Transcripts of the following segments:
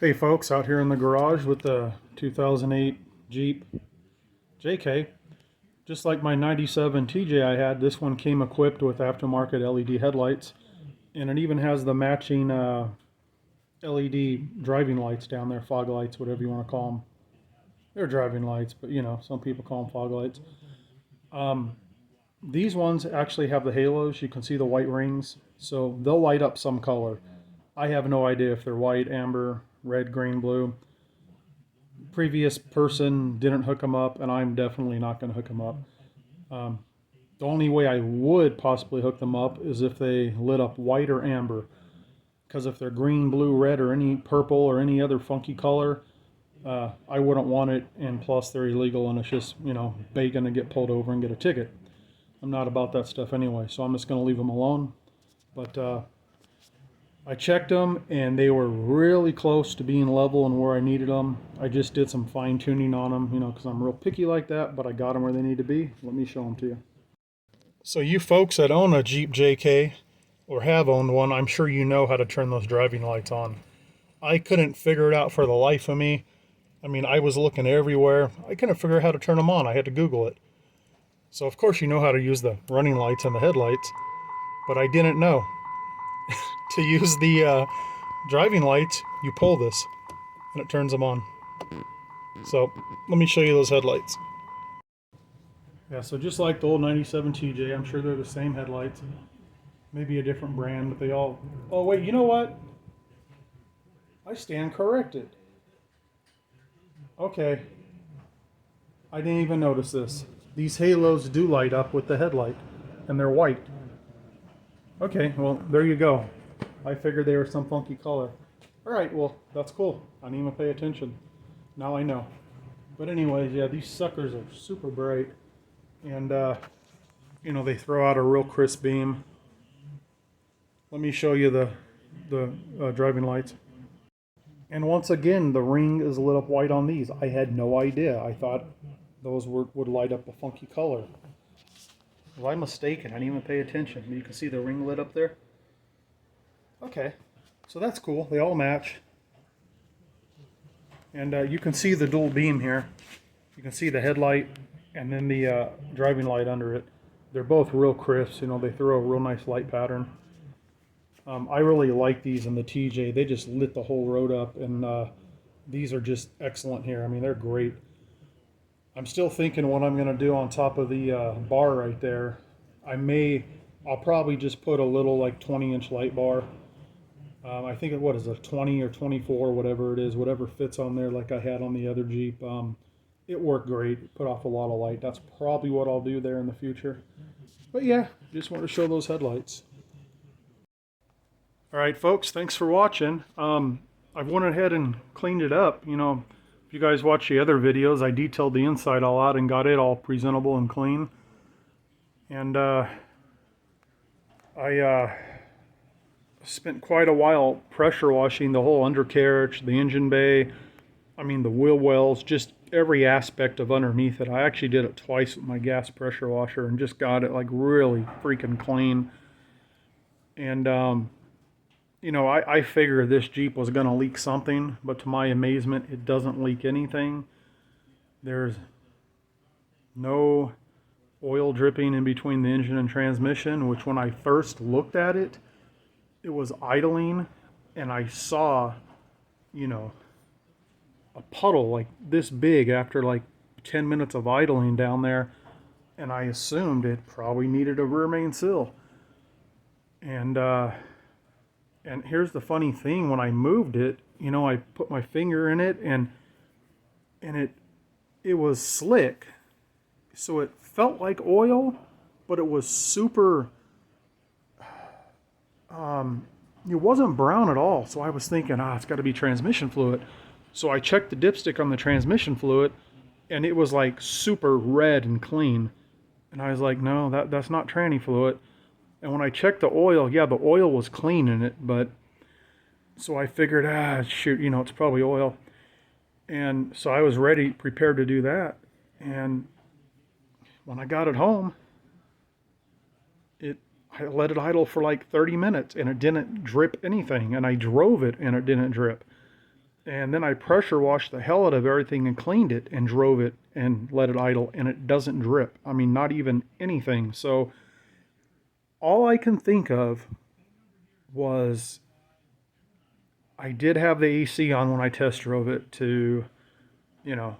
Hey folks, out here in the garage with the 2008 Jeep JK. Just like my 97 TJ I had, this one came equipped with aftermarket LED headlights, and it even has the matching LED driving lights down there, fog lights, whatever you want to call them. They're driving lights, but you know, some people call them fog lights. These ones actually have the halos. You can see the white rings, so they'll light up some color. I have no idea if they're white, amber, red, green, blue. Previous person didn't hook them up, and I'm definitely not going to hook them up. The only way I would possibly hook them up is if they lit up white or amber, because if they're green, blue, red, or any purple or any other funky color, I wouldn't want it, and plus they're illegal, and it's just, you know, begging to get pulled over and get a ticket. I'm not about that stuff anyway, so I'm just going to leave them alone. But I checked them, and they were really close to being level and where I needed them. I just did some fine tuning on them, you know, because I'm real picky like that, but I got them where they need to be. Let me show them to you. So you folks that own a Jeep JK or have owned one, I'm sure you know how to turn those driving lights on. I couldn't figure it out for the life of me. I mean, I was looking everywhere. I couldn't figure out how to turn them on. I had to Google it. So of course you know how to use the running lights and the headlights, but I didn't know. To use the driving lights, you pull this and it turns them on. So let me show you those headlights. Yeah, so just like the old 97 TJ, I'm sure they're the same headlights. Maybe a different brand, but they all... Oh wait, you know what? I stand corrected. Okay. I didn't even notice this. These halos do light up with the headlight, and they're white. Okay, well, there you go. I figured they were some funky color. Alright, well, that's cool. I didn't even pay attention. Now I know. But anyways, yeah, these suckers are super bright. And, you know, they throw out a real crisp beam. Let me show you the driving lights. And once again, the ring is lit up white on these. I had no idea. I thought those would light up a funky color. Was I mistaken? I didn't even pay attention. You can see the ring lit up there. Okay, so that's cool. They all match. And you can see the dual beam here. You can see the headlight and then the driving light under it. They're both real crisp. You know, they throw a real nice light pattern. I really like these in the TJ. They just lit the whole road up, and these are just excellent here. I mean, they're great. I'm still thinking what I'm going to do on top of the bar right there. I'll probably just put a little like 20-inch light bar. I think what is a 20 or 24, whatever it is, whatever fits on there, like I had on the other Jeep. It worked great. It put off a lot of light. That's probably what I'll do there in the future. But yeah, just want to show those headlights. All right, folks, thanks for watching. I went ahead and cleaned it up. You know, if you guys watch the other videos, I detailed the inside all out and got it all presentable and clean. And I spent quite a while pressure washing the whole undercarriage, the engine bay, I mean the wheel wells, just every aspect of underneath it. I actually did it twice with my gas pressure washer and just got it like really freaking clean. And you know, I figured this Jeep was going to leak something, but to my amazement, it doesn't leak anything. There's no oil dripping in between the engine and transmission, which when I first looked at it, it was idling, and I saw, you know, a puddle like this big after like 10 minutes of idling down there, and I assumed it probably needed a rear main seal. And here's the funny thing, when I moved it, you know, I put my finger in it and it was slick. So it felt like oil, but it was super, it wasn't brown at all. So I was thinking, it's got to be transmission fluid. So I checked the dipstick on the transmission fluid, and it was like super red and clean. And I was like, no, that's not tranny fluid. And when I checked the oil, yeah, the oil was clean in it, but so I figured, shoot, you know, it's probably oil. And so I was prepared to do that. And when I got it home, I let it idle for like 30 minutes and it didn't drip anything. And I drove it and it didn't drip. And then I pressure washed the hell out of everything and cleaned it and drove it and let it idle, and it doesn't drip. I mean, not even anything. So all I can think of was I did have the AC on when I test drove it to,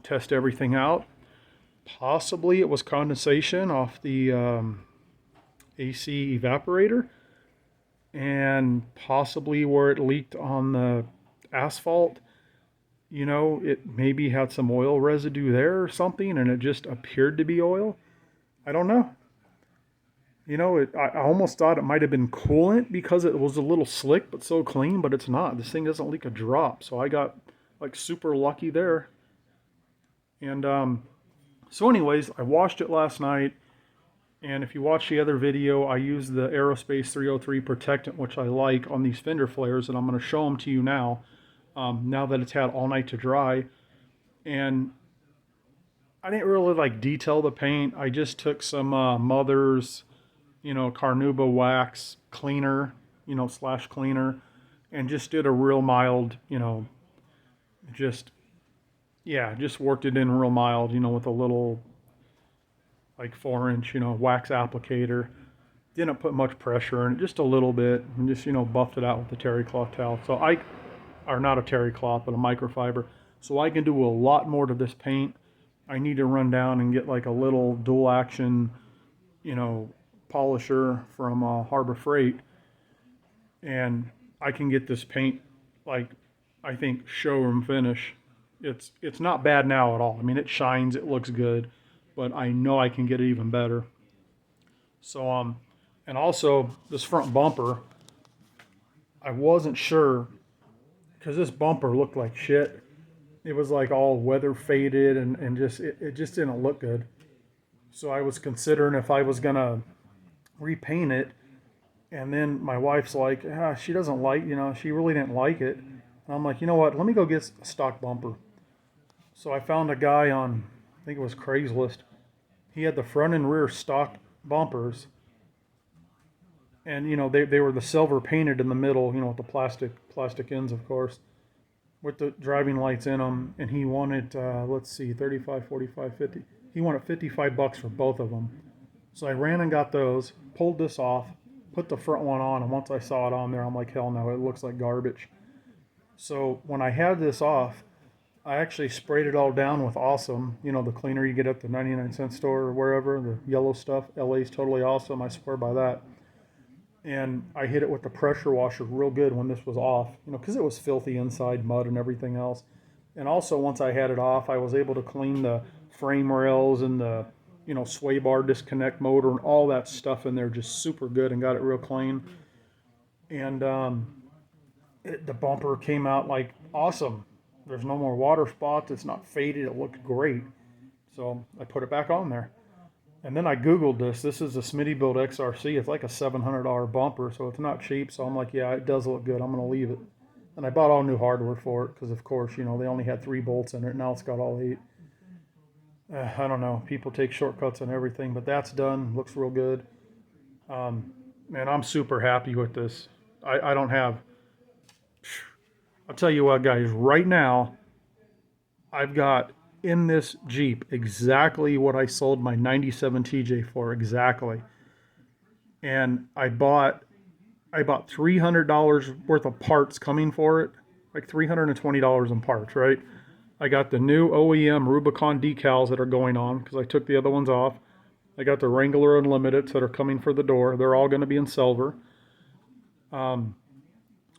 test everything out. Possibly it was condensation off the AC evaporator, and possibly where it leaked on the asphalt. It maybe had some oil residue there or something, and it just appeared to be oil. I don't know. I almost thought it might have been coolant because it was a little slick but so clean, but it's not. This thing doesn't leak a drop, so I got like super lucky there. And so anyways, I washed it last night, and if you watch the other video, I used the Aerospace 303 protectant, which I like, on these fender flares, and I'm going to show them to you now, now that it's had all night to dry. And I didn't really like detail the paint. I just took some Mother's, Carnauba wax cleaner, slash cleaner, and just did a real mild, just worked it in real mild, with a little like 4-inch, wax applicator. Didn't put much pressure in it, just a little bit, and just, buffed it out with the terry cloth towel. Or not a terry cloth, but a microfiber. So I can do a lot more to this paint. I need to run down and get like a little dual action, polisher from Harbor Freight, and I can get this paint like, I think, showroom finish. It's not bad now at all. I mean, it shines, it looks good, but I know I can get it even better. So and also this front bumper, I wasn't sure because this bumper looked like shit. It was like all weather faded and just it just didn't look good. So I was considering if I was gonna repaint it, and then my wife's like, she doesn't like, she really didn't like it. And I'm like, you know what, let me go get a stock bumper. So I found a guy on, I think it was Craigslist. He had the front and rear stock bumpers, and they were the silver painted in the middle, with the plastic ends, of course, with the driving lights in them. And he wanted, let's see, 35, 45, 50. He wanted $55 for both of them. So I ran and got those, pulled this off, put the front one on, and once I saw it on there, I'm like, hell no, it looks like garbage. So when I had this off, I actually sprayed it all down with Awesome, the cleaner you get at the 99-cent store or wherever, the yellow stuff. LA's Totally Awesome, I swear by that. And I hit it with the pressure washer real good when this was off, because it was filthy inside, mud and everything else. And also, once I had it off, I was able to clean the frame rails and the, sway bar disconnect motor and all that stuff in there just super good, and got it real clean. And the bumper came out like awesome. There's no more water spots. It's not faded. It looked great. So I put it back on there. And then I Googled this. This is a Smitty Build XRC. It's like a $700 bumper, so it's not cheap. So I'm like, yeah, it does look good. I'm going to leave it. And I bought all new hardware for it because, of course, they only had 3 bolts in it. Now it's got all 8. I don't know. People take shortcuts on everything, but that's done. Looks real good. Man, I'm super happy with this. I don't have... I'll tell you what, guys. Right now, I've got in this Jeep exactly what I sold my 97 TJ for, exactly. And I bought $300 worth of parts coming for it, like $320 in parts, right? I got the new OEM Rubicon decals that are going on because I took the other ones off. I got the Wrangler Unlimiteds that are coming for the door. They're all going to be in silver.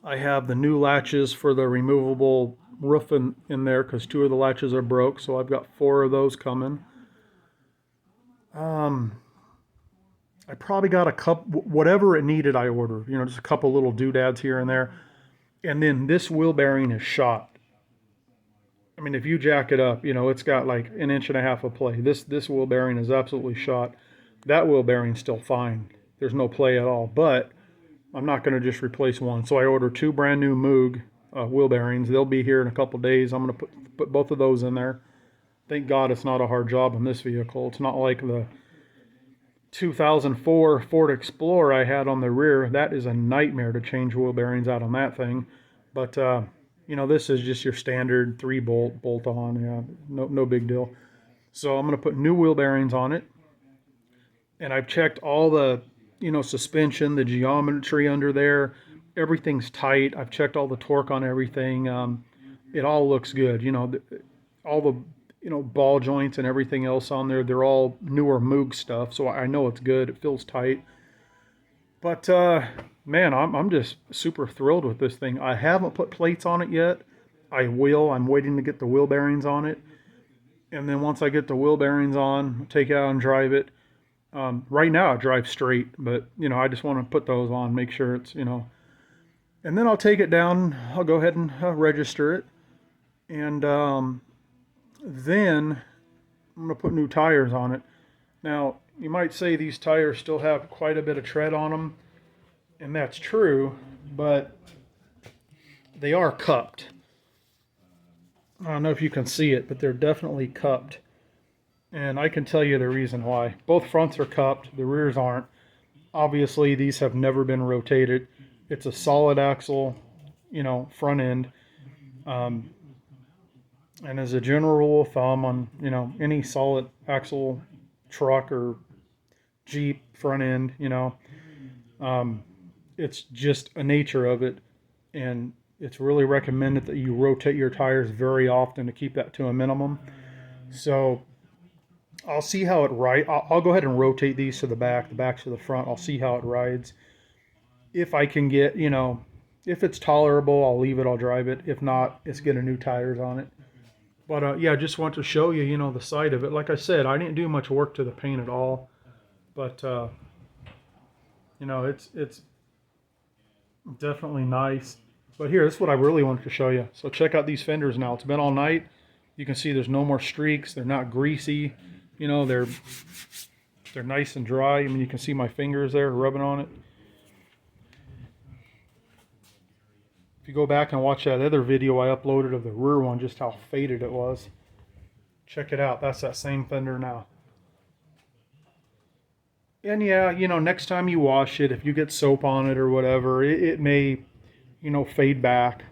I have the new latches for the removable roof in there because 2 of the latches are broke, so I've got 4 of those coming. I probably got a couple, whatever it needed I ordered, just a couple little doodads here and there. And then this wheel bearing is shot. I mean, if you jack it up, it's got like 1.5 inches of play. This wheel bearing is absolutely shot. That wheel bearing's still fine. There's no play at all, but I'm not going to just replace one. So I ordered 2 brand new Moog wheel bearings. They'll be here in a couple days. I'm going to put both of those in there. Thank God it's not a hard job on this vehicle. It's not like the 2004 Ford Explorer I had on the rear. That is a nightmare to change wheel bearings out on that thing. But This is just your standard 3 bolt on. Yeah, no big deal. So I'm going to put new wheel bearings on it, and I've checked all the, suspension, the geometry under there. Everything's tight. I've checked all the torque on everything. It all looks good. All the, ball joints and everything else on there, they're all newer Moog stuff. So I know it's good. It feels tight. But man, I'm just super thrilled with this thing. I haven't put plates on it yet. I will. I'm waiting to get the wheel bearings on it. And then once I get the wheel bearings on, I'll take it out and drive it. Right now I drive straight, but I just want to put those on, make sure it's, and then I'll take it down. I'll go ahead and register it. And then I'm going to put new tires on it. Now, you might say these tires still have quite a bit of tread on them, and that's true, but they are cupped. I don't know if you can see it, but they're definitely cupped. And I can tell you the reason why. Both fronts are cupped, the rears aren't. Obviously, these have never been rotated. It's a solid axle, front end. And as a general rule of thumb on, any solid axle truck or Jeep front end, it's just a nature of it. And it's really recommended that you rotate your tires very often to keep that to a minimum. So I'll see how it rides. I'll go ahead and rotate these to the back to the front. I'll see how it rides. If I can get, if it's tolerable, I'll leave it, I'll drive it. If not, it's getting new tires on it. But yeah, I just want to show you, the side of it. Like I said, I didn't do much work to the paint at all. But, it's definitely nice. But here, this is what I really wanted to show you. So check out these fenders now. It's been all night. You can see there's no more streaks. They're not greasy. They're nice and dry. I mean, you can see my fingers there rubbing on it. If you go back and watch that other video I uploaded of the rear one, just how faded it was. Check it out. That's that same fender now. And yeah, next time you wash it, if you get soap on it or whatever, it may, fade back.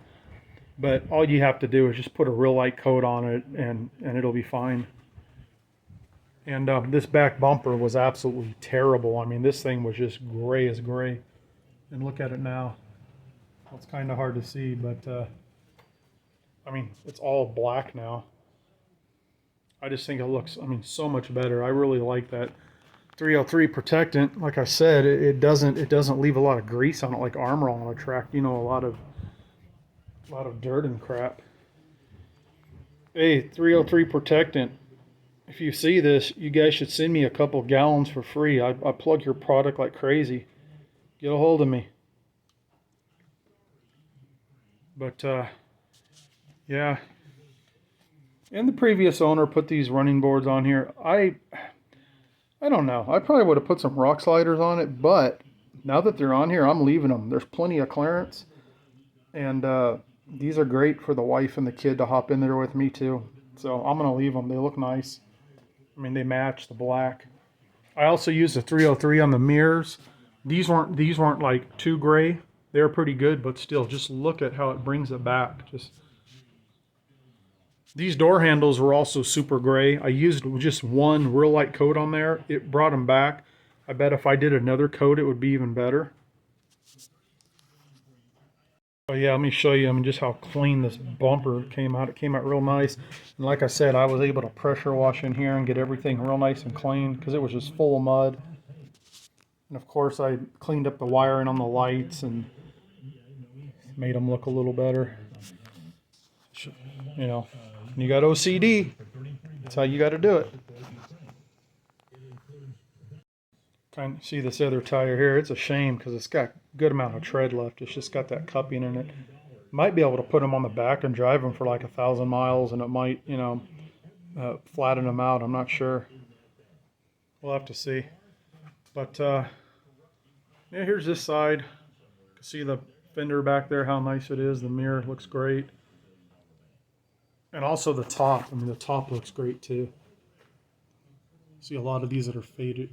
But all you have to do is just put a real light coat on it, and it'll be fine. And this back bumper was absolutely terrible. I mean, this thing was just gray as gray. And look at it now. Well, it's kind of hard to see, but I mean, it's all black now. I just think it looks, so much better. I really like that 303 protectant. Like I said, it doesn't leave a lot of grease on it like Armor All on a track. A lot of dirt and crap. Hey, 303 protectant. If you see this, you guys should send me a couple gallons for free. I plug your product like crazy. Get a hold of me. But yeah. And the previous owner put these running boards on here. I don't know. I probably would have put some rock sliders on it, but now that they're on here, I'm leaving them. There's plenty of clearance. And these are great for the wife and the kid to hop in there with me too. So I'm going to leave them. They look nice. I mean, they match the black. I also used the 303 on the mirrors. These weren't like too gray. They're pretty good, but still, just look at how it brings it back. These door handles were also super gray. I used just one real light coat on there. It brought them back. I bet if I did another coat, it would be even better. Oh yeah, let me show you just how clean this bumper came out. It came out real nice. And like I said, I was able to pressure wash in here and get everything real nice and clean because it was just full of mud. And of course, I cleaned up the wiring on the lights and made them look a little better. You got OCD. That's how you got to do it. Kind of see this other tire here. It's a shame because it's got a good amount of tread left. It's just got that cupping in it. Might be able to put them on the back and drive them for like 1,000 miles, and it might, flatten them out. I'm not sure. We'll have to see. But yeah, here's this side. You can see the fender back there, how nice it is. The mirror looks great. And also the top. The top looks great too. See a lot of these that are faded.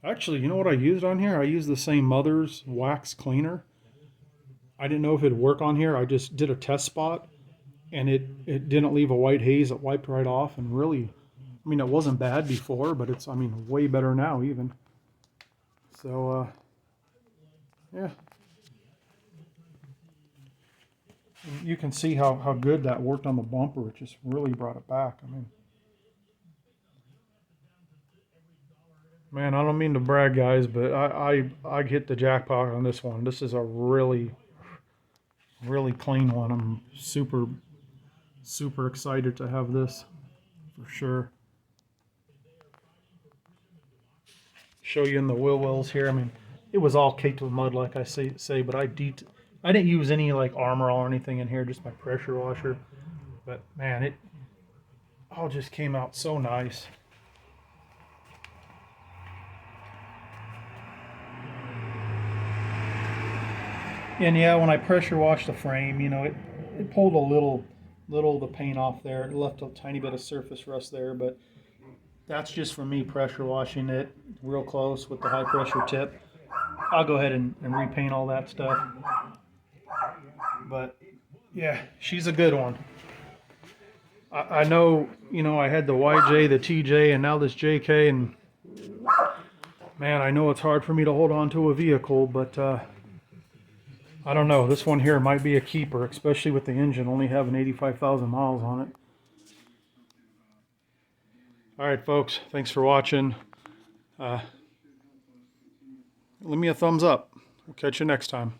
Actually, you know what I used on here? I used the same Mother's wax cleaner. I didn't know if it'd work on here. I just did a test spot, and it didn't leave a white haze. It wiped right off, and really, I mean, it wasn't bad before, but it's, I mean, way better now even. So, yeah. You can see how good that worked on the bumper. It just really brought it back. I mean, man, I don't mean to brag, guys, but I hit the jackpot on this one. This is a really clean one. I'm super excited to have this for sure. Show you in the wheel wells here. I mean, it was all caked with mud, like I say, but I didn't use any like armor or anything in here, just my pressure washer. But man, it all just came out so nice. And yeah, when I pressure washed the frame, you know, it pulled a little of the paint off there. It left a tiny bit of surface rust there, but that's just from me pressure washing it real close with the high pressure tip. I'll go ahead and repaint all that stuff. But yeah, she's a good one. I know, you know, I had the YJ, the TJ, and now this JK, and man, I know it's hard for me to hold on to a vehicle, but I don't know. This one here might be a keeper, especially with the engine only having 85,000 miles on it. All right, folks, thanks for watching. Leave me a thumbs up. We'll catch you next time.